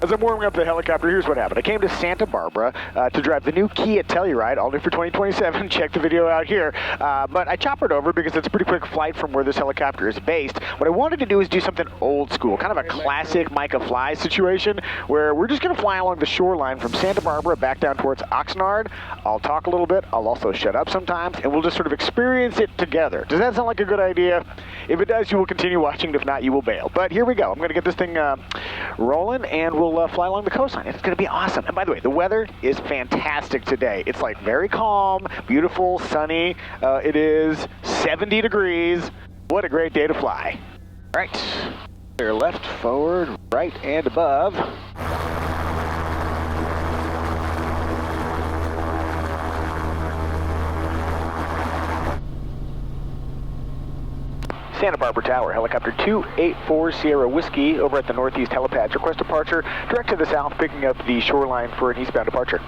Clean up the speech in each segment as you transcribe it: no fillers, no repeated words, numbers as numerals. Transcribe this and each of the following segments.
As I'm warming up the helicopter, here's what happened. I came to Santa Barbara to drive the new Kia Telluride, all new for 2027. Check the video out here. But I choppered over because it's a pretty quick flight from where this helicopter is based. What I wanted to do is do something old school, kind of a classic Micah fly situation, where we're just going to fly along the shoreline from Santa Barbara back down towards Oxnard. I'll talk a little bit. I'll also shut up sometimes, and we'll just sort of experience it together. Does that sound like a good idea? If it does, you will continue watching. If not, you will bail. But here we go. I'm going to get this thing rolling, and we'll fly along the coastline. It's going to be awesome. And by the way, the weather is fantastic today. It's like very calm, beautiful, sunny. It is 70 degrees. What a great day to fly. All right. Clear left, forward, right, and above. Santa Barbara Tower, helicopter 284 Sierra Whiskey over at the northeast helipads. Request departure direct to the south, picking up the shoreline for an eastbound departure.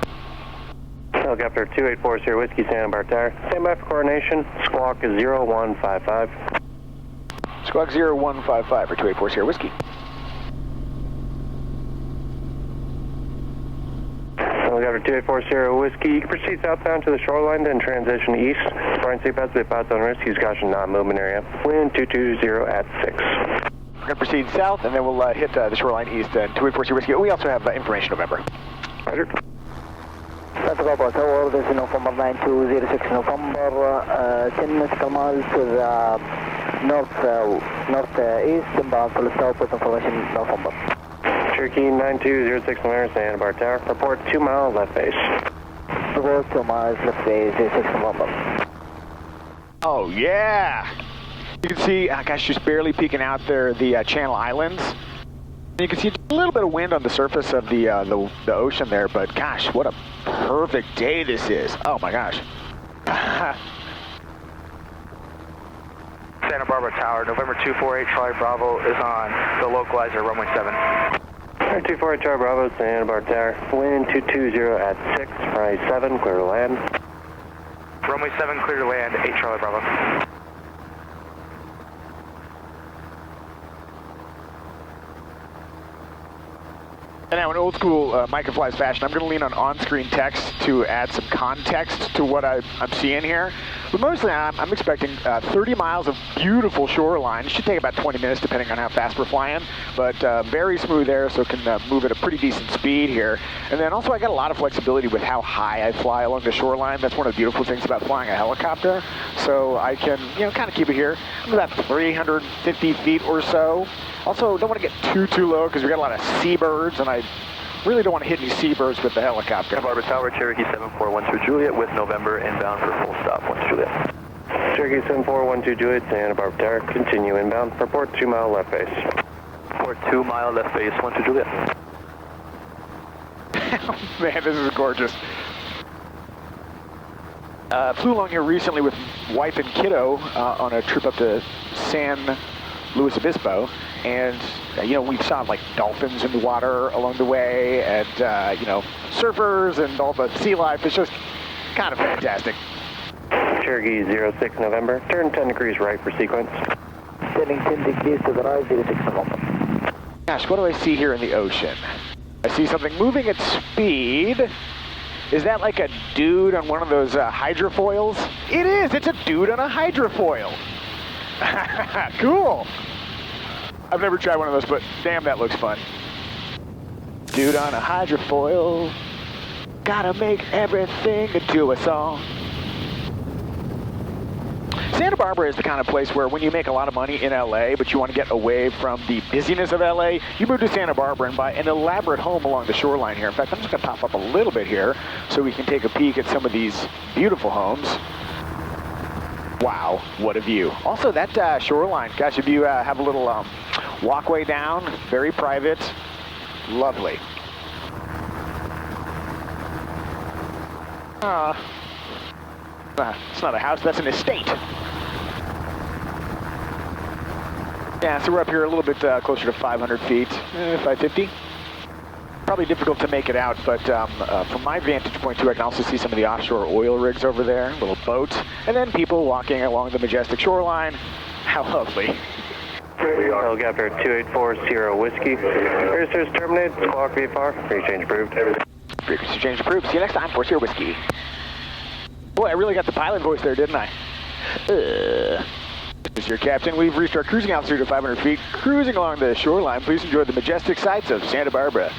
Helicopter 284 Sierra Whiskey, Santa Barbara Tower. Stand by for coordination. Squawk 0155. Squawk 0155 for 284 Sierra Whiskey. Helicopter 284 Sierra Whiskey. You can proceed southbound to the shoreline, then transition east. Flying seatbelts with spots on risk. Use caution, non-movement area. Wind 220 at 6. We're going to proceed south, and then we'll hit the shoreline east and 284 Sierra Whiskey. We also have information November. Roger. Santa Barbara Tower, this is November 9206 November, 10 nautical miles to the northeast, inbound for the south with information November. Cherokee 9206 November, Santa Barbara Tower. Report 2 mile left base. Report 2 miles left base, 06 November. Oh, yeah. You can see, gosh, just barely peeking out there, the Channel Islands. You can see a little bit of wind on the surface of the ocean there, but gosh, what a perfect day this is. Oh my gosh. Santa Barbara Tower, November 248 Charlie Bravo is on the localizer, runway 7. 248 Charlie Bravo, Santa Barbara Tower. Wind 220 at 6, runway 7, clear to land. Runway 7, clear to land, 8 Charlie Bravo. And now in old school Micah Flies fashion, I'm going to lean on screen text to add some context to what I'm seeing here. But mostly I'm expecting 30 miles of beautiful shoreline. It should take about 20 minutes depending on how fast we're flying, but very smooth air, so it can move at a pretty decent speed here. And then also I got a lot of flexibility with how high I fly along the shoreline. That's one of the beautiful things about flying a helicopter. So I can, kind of keep it here. I'm about 350 feet or so. Also, don't want to get too low because we got a lot of seabirds, and I really don't want to hit any seabirds with the helicopter. Santa Barbara Tower, Cherokee 741 Juliet with November inbound for full stop, 1 Juliet. Cherokee 7412 Juliet, Santa Barbara Tower. Continue inbound. Report 2 mile left base. Report 2 mile left base, 1 Juliet. Oh, man, this is gorgeous. Flew along here recently with wife and kiddo on a trip up to San Luis Obispo, and we saw like dolphins in the water along the way, and surfers and all the sea life. It's just kind of fantastic. Cherokee 06 November, turn 10 degrees right for sequence. Turning 10 degrees to the right, 06 November. Gosh, what do I see here in the ocean? I see something moving at speed. Is that like a dude on one of those hydrofoils? It is. It's a dude on a hydrofoil. Cool. I've never tried one of those, but damn, that looks fun. Dude on a hydrofoil. Gotta make everything into a song. Santa Barbara is the kind of place where when you make a lot of money in LA, but you want to get away from the busyness of LA, you move to Santa Barbara and buy an elaborate home along the shoreline here. In fact, I'm just going to pop up a little bit here so we can take a peek at some of these beautiful homes. Wow, what a view. Also, that shoreline, gosh, if you have a little walkway down, very private, lovely. It's not a house, that's an estate. Yeah, so we're up here a little bit closer to 500 feet, 550. Probably difficult to make it out, but from my vantage point too, I can also see some of the offshore oil rigs over there, little boat, and then people walking along the majestic shoreline. How lovely. Helicopter 2840 Whiskey. Air service terminated. Squawk VFR. Rechange approved. Frequency change approved. See you next time. 40 Whiskey. Boy, I really got the pilot voice there, didn't I? This is your captain. We've reached our cruising altitude of 500 feet. Cruising along the shoreline. Please enjoy the majestic sights of Santa Barbara.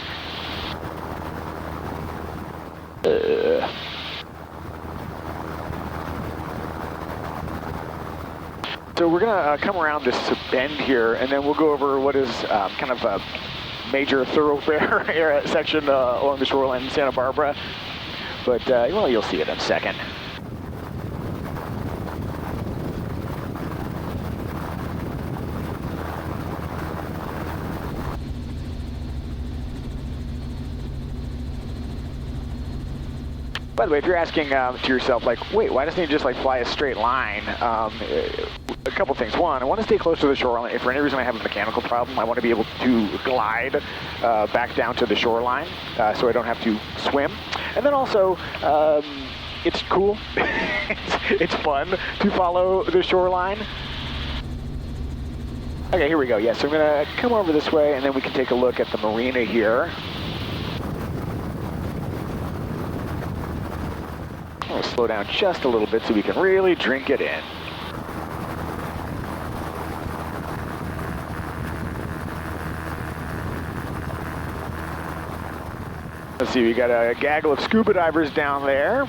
So we're going to come around this bend here, and then we'll go over what is kind of a major thoroughfare section along the shoreline in Santa Barbara. But, well, you'll see it in a second. By the way, if you're asking to yourself, like, wait, why doesn't he just, like, fly a straight line? A couple things. One, I want to stay close to the shoreline. If for any reason I have a mechanical problem, I want to be able to glide back down to the shoreline so I don't have to swim. And then also, it's cool. it's fun to follow the shoreline. Okay, here we go. Yes, so I'm going to come over this way, and then we can take a look at the marina here. I'll slow down just a little bit so we can really drink it in. Let's see, we got a gaggle of scuba divers down there.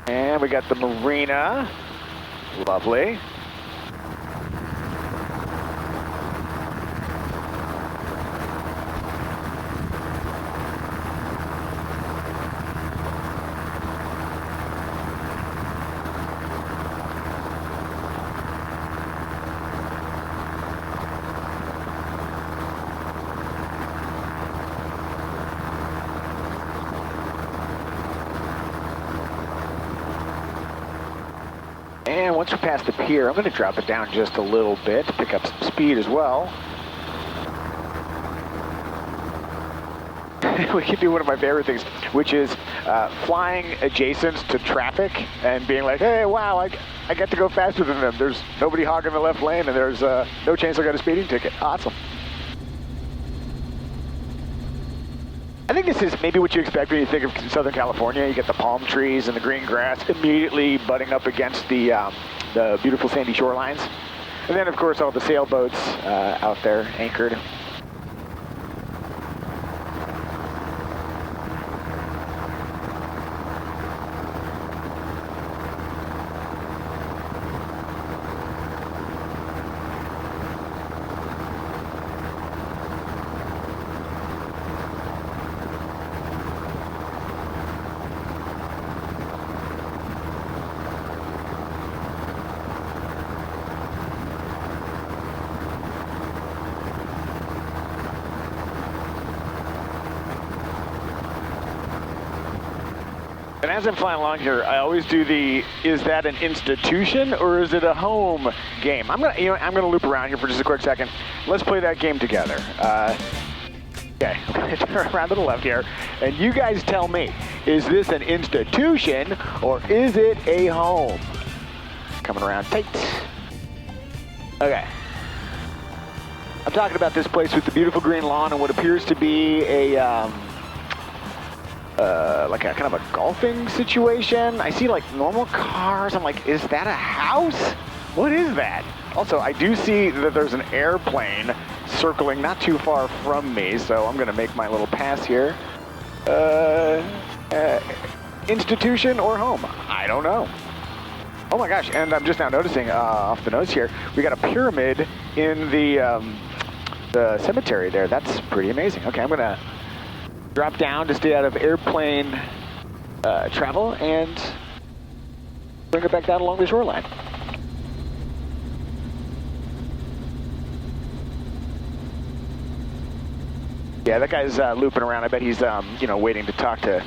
And we got the marina. Lovely. And once we pass the pier, I'm going to drop it down just a little bit to pick up some speed as well. We can do one of my favorite things, which is flying adjacent to traffic and being like, hey, wow, I get to go faster than them. There's nobody hogging the left lane, and there's no chance I got a speeding ticket. Awesome. I think this is maybe what you expect when you think of Southern California. You get the palm trees and the green grass immediately butting up against the beautiful sandy shorelines. And then, of course, all the sailboats out there anchored. And as I'm flying along here, I always do the, is that an institution or is it a home game? I'm gonna loop around here for just a quick second. Let's play that game together. Okay, I'm gonna turn around to the left here, and you guys tell me, is this an institution or is it a home? Coming around tight. Okay. I'm talking about this place with the beautiful green lawn and what appears to be a, like a kind of a golfing situation. I see like normal cars. I'm like, is that a house? What is that? Also, I do see that there's an airplane circling not too far from me, so I'm gonna make my little pass here. Institution or home? I don't know. Oh my gosh, and I'm just now noticing off the nose here, we got a pyramid in the cemetery there. That's pretty amazing. Okay, I'm gonna drop down to stay out of airplane travel and bring it back down along the shoreline. Yeah, that guy's looping around. I bet he's, waiting to talk to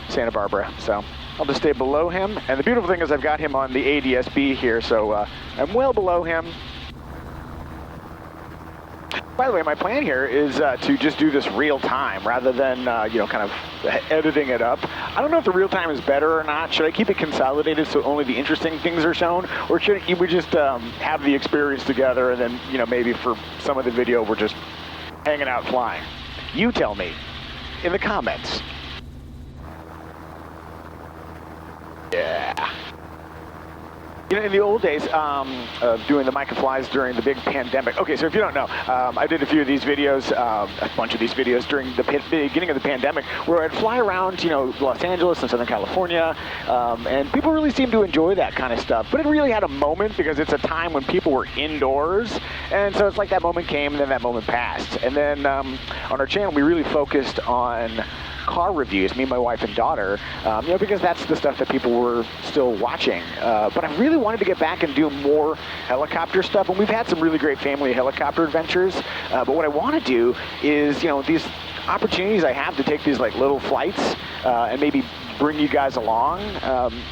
Santa Barbara. So I'll just stay below him. And the beautiful thing is I've got him on the ADS-B here, so I'm well below him. By the way, my plan here is to just do this real time rather than, you know, kind of editing it up. I don't know if the real time is better or not. Should I keep it consolidated so only the interesting things are shown? Or should we just have the experience together and then, you know, maybe for some of the video we're just hanging out flying? You tell me in the comments. Yeah. You know, in the old days of doing the Micah flies during the big pandemic. Okay, so if you don't know, I did a few of these videos, a bunch of these videos during the beginning of the pandemic, where I'd fly around, you know, Los Angeles and Southern California, and people really seemed to enjoy that kind of stuff. But it really had a moment because it's a time when people were indoors, and so it's like that moment came and then that moment passed. And then on our channel, we really focused on car reviews, me, my wife, and daughter, you know, because that's the stuff that people were still watching. But I really wanted to get back and do more helicopter stuff, and we've had some really great family helicopter adventures. But what I want to do is, you know, these opportunities I have to take these like little flights and maybe bring you guys along.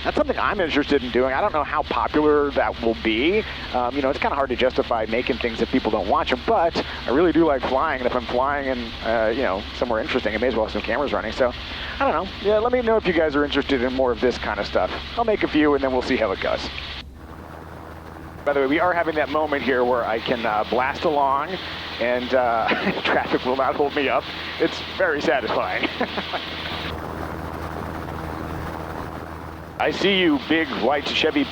That's something I'm interested in doing. I don't know how popular that will be. You know, it's kind of hard to justify making things if people don't watch them, but I really do like flying, and if I'm flying and, you know, somewhere interesting, I may as well have some cameras running. So, I don't know. Yeah, let me know if you guys are interested in more of this kind of stuff. I'll make a few, and then we'll see how it goes. By the way, we are having that moment here where I can blast along, and traffic will not hold me up. It's very satisfying. I see you, big white Chevy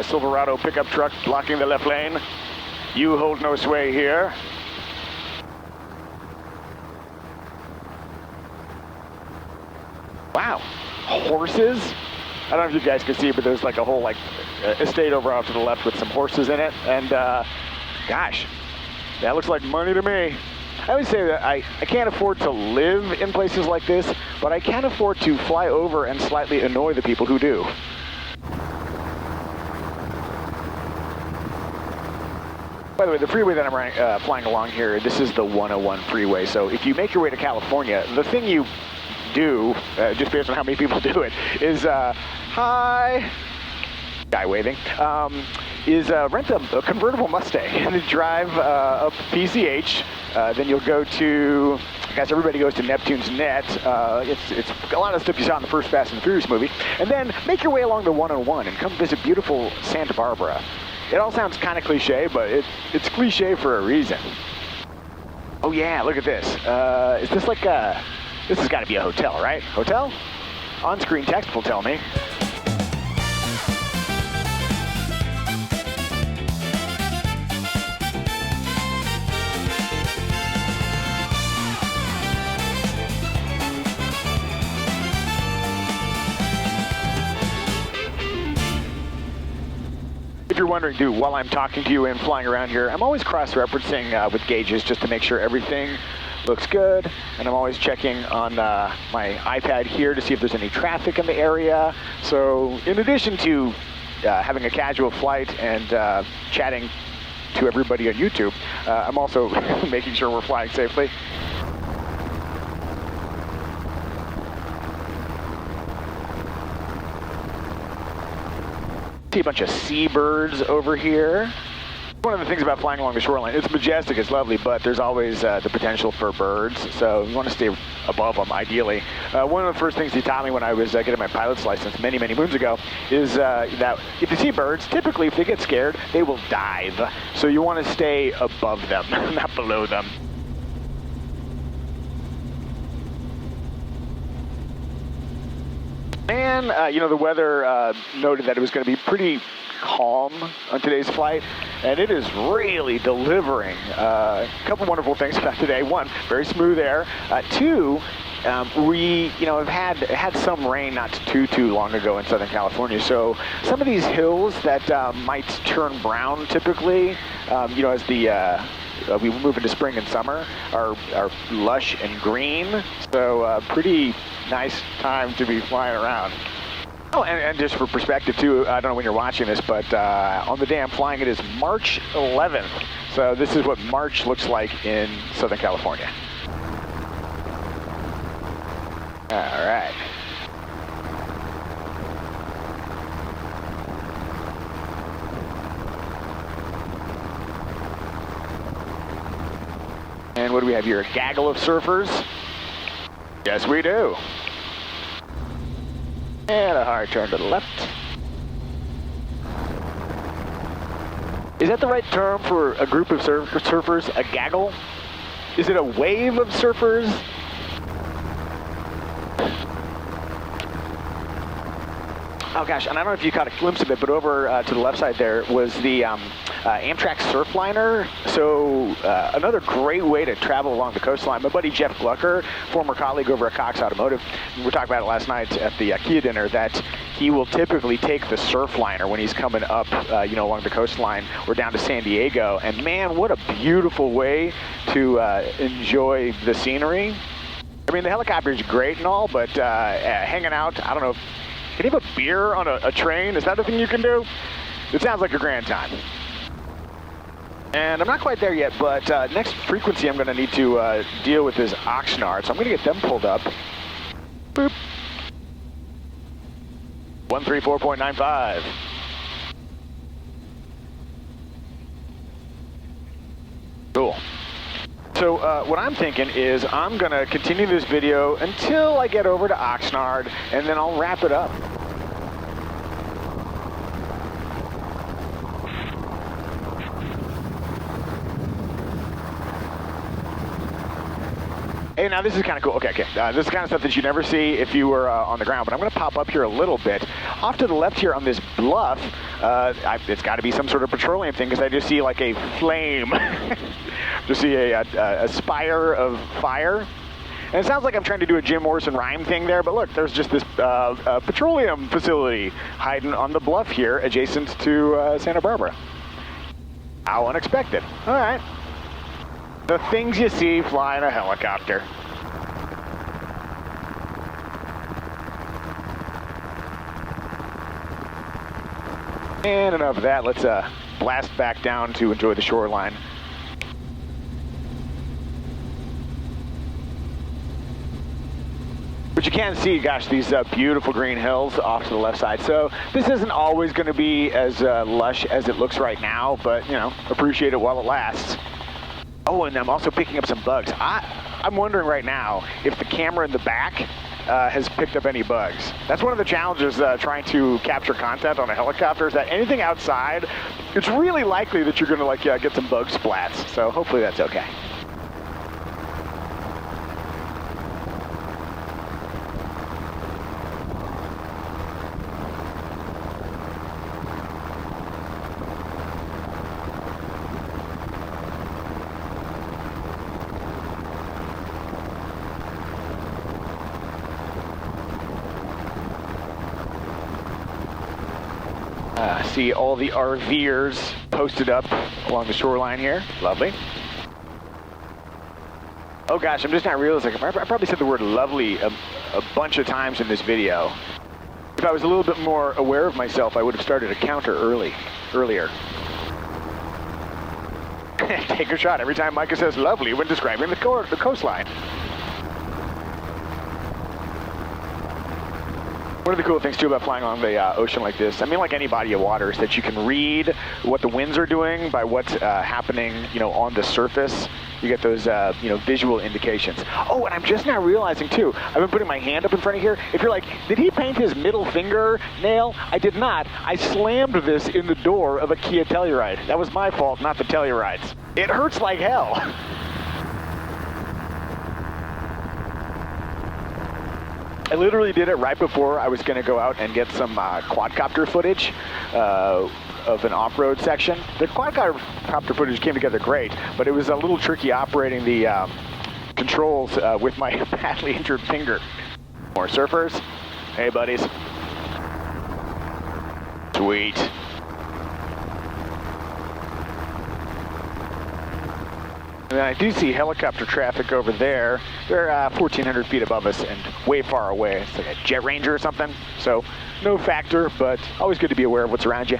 Silverado pickup truck blocking the left lane. You hold no sway here. Wow, horses? I don't know if you guys can see, but there's like a whole like estate over off to the left with some horses in it. And gosh, that looks like money to me. I always say that I can't afford to live in places like this, but I can afford to fly over and slightly annoy the people who do. By the way, the freeway that I'm flying along here, this is the 101 freeway. So if you make your way to California, the thing you do, just based on how many people do it, is, hi, guy waving, is rent a convertible Mustang and drive up PCH. Then you'll go to, guys, everybody goes to Neptune's Net. It's a lot of stuff you saw in the first Fast and the Furious movie. And then make your way along the 101 and come visit beautiful Santa Barbara. It all sounds kind of cliche, but it's cliche for a reason. Oh yeah, look at this. Is this like a, this has got to be a hotel, right? Hotel? On-screen text will tell me. If you're wondering, dude, while I'm talking to you and flying around here, I'm always cross-referencing with gauges just to make sure everything looks good. And I'm always checking on my iPad here to see if there's any traffic in the area. So in addition to having a casual flight and chatting to everybody on YouTube, I'm also making sure we're flying safely. See a bunch of seabirds over here. One of the things about flying along the shoreline, it's majestic, it's lovely, but there's always the potential for birds, so you want to stay above them, ideally. One of the first things he taught me when I was getting my pilot's license many, many moons ago is that if you see birds, typically if they get scared, they will dive. So you want to stay above them, not below them. And, you know, the weather noted that it was going to be pretty calm on today's flight, and it is really delivering. A couple wonderful things about today. One, very smooth air. Two, we, you know, have had some rain not too long ago in Southern California, so some of these hills that might turn brown typically, you know, as the we move into spring and summer, are lush and green, so pretty nice time to be flying around. Oh, and just for perspective too, I don't know when you're watching this, but on the day I'm flying, it is March 11th. So this is what March looks like in Southern California. All right. And what do we have here? A gaggle of surfers? Yes, we do. And a hard turn to the left. Is that the right term for a group of surfers? A gaggle? Is it a wave of surfers? Oh gosh, and I don't know if you caught a glimpse of it, but over to the left side there was the Amtrak Surfliner. So another great way to travel along the coastline. My buddy Jeff Glucker, former colleague over at Cox Automotive, we were talking about it last night at the Kia dinner, that he will typically take the Surfliner when he's coming up, along the coastline or down to San Diego. And man, what a beautiful way to enjoy the scenery. I mean, the helicopter is great and all, but hanging out, I don't know. Can you have a beer on a train? Is that a thing you can do? It sounds like a grand time. And I'm not quite there yet, but next frequency I'm going to need to deal with is Oxnard. So I'm going to get them pulled up. Boop. 134.95. Cool. So what I'm thinking is I'm going to continue this video until I get over to Oxnard, and then I'll wrap it up. Hey, now this is kind of cool. Okay. This is kind of stuff that you never see if you were on the ground, but I'm going to pop up here a little bit. Off to the left here on this bluff, it's got to be some sort of petroleum thing, because I just see like a flame. Just see a spire of fire. And it sounds like I'm trying to do a Jim Morrison rhyme thing there, but look, there's just this petroleum facility hiding on the bluff here adjacent to Santa Barbara. How unexpected. All right. The things you see flying a helicopter. And enough of that. Let's blast back down to enjoy the shoreline. But you can see, gosh, these beautiful green hills off to the left side. So this isn't always going to be as lush as it looks right now, but, appreciate it while it lasts. Oh, and I'm also picking up some bugs. I'm wondering right now if the camera in the back has picked up any bugs. That's one of the challenges trying to capture content on a helicopter, is that anything outside, it's really likely that you're going to get some bug splats. So hopefully that's okay. See all the RVers posted up along the shoreline here. Lovely. Oh gosh, I'm just not realizing. I probably said the word lovely a bunch of times in this video. If I was a little bit more aware of myself, I would have started a counter earlier. Take a shot every time Micah says lovely when describing the coastline. One of the cool things, too, about flying along the ocean like this, I mean, like any body of water, is that you can read what the winds are doing by what's happening, on the surface. You get those, visual indications. Oh, and I'm just now realizing, too, I've been putting my hand up in front of here. If you're like, did he paint his middle finger nail? I did not. I slammed this in the door of a Kia Telluride. That was my fault, not the Telluride's. It hurts like hell. I literally did it right before I was going to go out and get some quadcopter footage of an off-road section. The quadcopter footage came together great, but it was a little tricky operating the controls with my badly injured finger. More surfers. Hey, buddies. Sweet. And I do see helicopter traffic over there. They're 1,400 feet above us and way far away. It's like a Jet Ranger or something. So no factor, but always good to be aware of what's around you.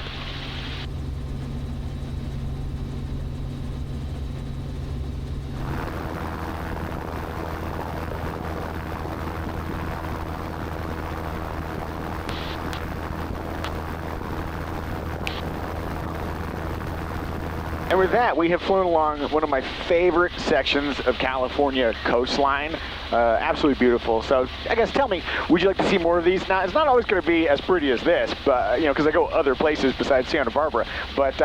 And with that, we have flown along one of my favorite sections of California coastline. Absolutely beautiful. So I guess tell me, would you like to see more of these? Now, it's not always going to be as pretty as this, but because I go other places besides Santa Barbara. But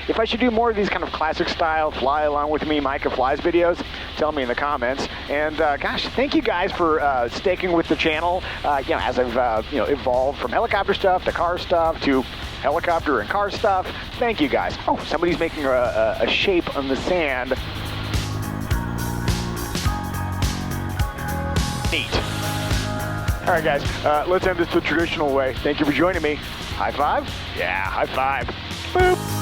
if I should do more of these kind of classic style fly along with me Micah flies videos, tell me in the comments. And gosh, thank you guys for sticking with the channel. As I've evolved from helicopter stuff to car stuff to helicopter and car stuff. Thank you guys. Oh, somebody's making a shape on the sand. Neat. All right, guys, let's end this the traditional way. Thank you for joining me. High five? Yeah, high five. Boop.